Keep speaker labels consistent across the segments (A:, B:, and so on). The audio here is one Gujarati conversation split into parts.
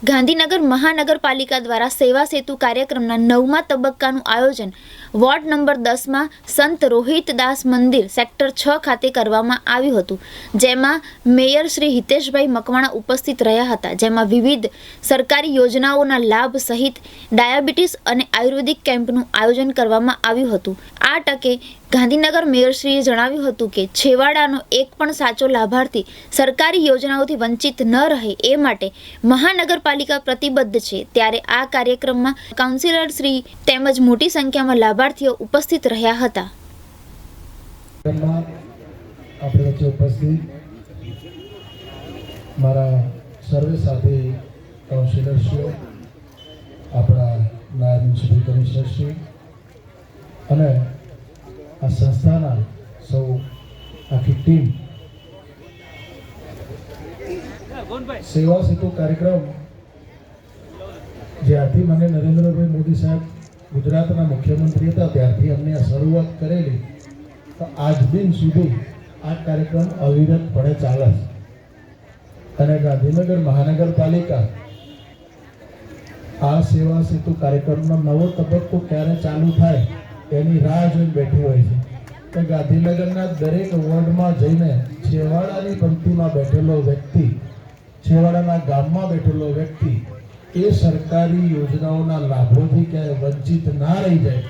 A: ગાંધીનગર મહાનગરપાલિકા દ્વારા સેવા સેતુ કાર્યક્રમના 9મા તબક્કાનું આયોજન વોર્ડ નંબર 10માં સંત રોહિતદાસ મંદિર સેક્ટર 6 ખાતે કરવામાં આવ્યું હતું, જેમાં મેયર શ્રી હિતેશભાઈ મકવાણા ઉપસ્થિત રહ્યા હતા, જેમાં વિવિધ સરકારી યોજનાઓના લાભ સહિત ડાયાબિટીસ અને આયુર્વેદિક કેમ્પનું આયોજન કરવામાં આવ્યું હતું। આ તકે ગાંધીનગર મેયરશ્રીએ જણાવ્યું હતું કે છેવાડાનો એક પણ સાચો લાભાર્થી સરકારી યોજનાઓથી વંચિત ન રહે એ માટે મહાનગરપાલિકા પ્રતિબદ્ધ છે। ત્યારે આ કાર્યક્રમમાં કાઉન્સિલર શ્રી તેમજ મોટી સંખ્યામાં લાભાર્થીઓ ઉપસ્થિત રહ્યા હતા।
B: આપણે વચ્ચે ઉપસ્થિત મારા સર્વે સાથી કાઉન્સિલરશ્રીઓ, આપણા નાયબ મ્યુનિસિપલ કમિશનરશ્રી અને આ સંસ્થાના સૌ આખી ટીમ સેવા સેતુ કાર્યક્રમ જ્યારથી મને નરેન્દ્રભાઈ મોદી સાહેબ ગુજરાતના મુખ્યમંત્રી હતા ત્યારથી અમને આ શરૂઆત કરેલી, તો આજ દિન સુધી આ કાર્યક્રમ અવિરતપણે ચાલે છે અને ગાંધીનગર મહાનગરપાલિકા આ સેવા સેતુ કાર્યક્રમનો નવો તબક્કો ક્યારે ચાલુ થાય એની રાહ જોઈને બેઠી હોય છે। તો ગાંધીનગરના દરેક વોર્ડમાં જઈને છેવાડાની પંક્તિમાં બેઠેલો વ્યક્તિ, છેવાડાના ગામમાં બેઠેલો વ્યક્તિ એ સરકારી યોજનાઓના લાભોથી ક્યાંય વંચિત ના રહી જાય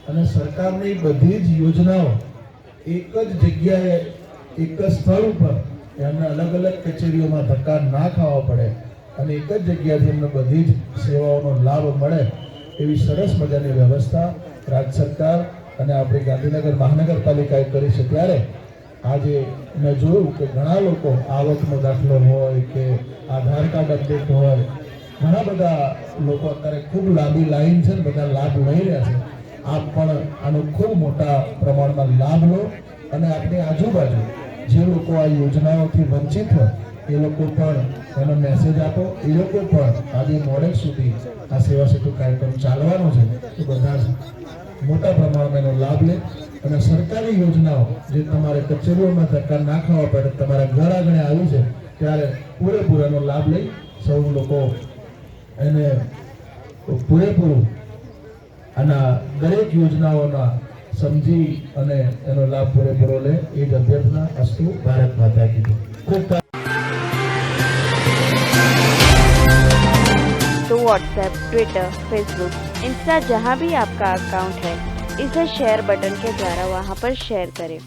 B: અને સરકારની બધી જ યોજનાઓ એક જ જગ્યાએ એક જ સ્થળ ઉપર એમને અલગ અલગ કચેરીઓમાં ધક્કા ના ખાવા પડે અને એક જ જગ્યાથી એમને બધી જ સેવાઓનો લાભ મળે એવી સરસ મજાની વ્યવસ્થા રાજ્ય સરકાર અને આપણી ગાંધીનગર મહાનગરપાલિકાએ કરી છે। ત્યારે આજે મેં જોયું કે ઘણા લોકો આવકનો દાખલો હોય કે આધાર કાર્ડ અપડેટ હોય, ઘણા બધા લોકો અત્યારે ખૂબ લાંબી લાઈન છે ને બધા લાભ લઈ રહ્યા છે। આપ પણ આનો ખૂબ મોટા પ્રમાણમાં લાભ લો અને આપણી આજુબાજુ જે લોકો આ યોજનાઓથી વંચિત હોય એ લોકો પણ એનો મેસેજ આપો, એ લોકો પણ આજે મોડેક સુધી આ સેવા સેતુ કાર્યક્રમ ચાલવાનો છે તો બધા મોટા પ્રમાણમાં એનો લાભ લે અને સરકારી યોજનાઓ જે તમારે કચેરીઓમાં ધક્કા ના ખાવા પડે તમારા ઘર આંગણે આવી છે ત્યારે પૂરેપૂરાનો લાભ લઈ સૌ લોકો એને પૂરેપૂરું આના દરેક યોજનાઓના સમજી અને એનો લાભ પૂરેપૂરો લે એ જ અભ્યર્થના। અસ્તુ ભારત માતા કી જય। ખૂબ
C: तो व्हाट्सएप, ट्विटर, फेसबुक, इंस्टा जहाँ भी आपका अकाउंट है, इसे शेयर बटन के द्वारा वहाँ पर शेयर करें।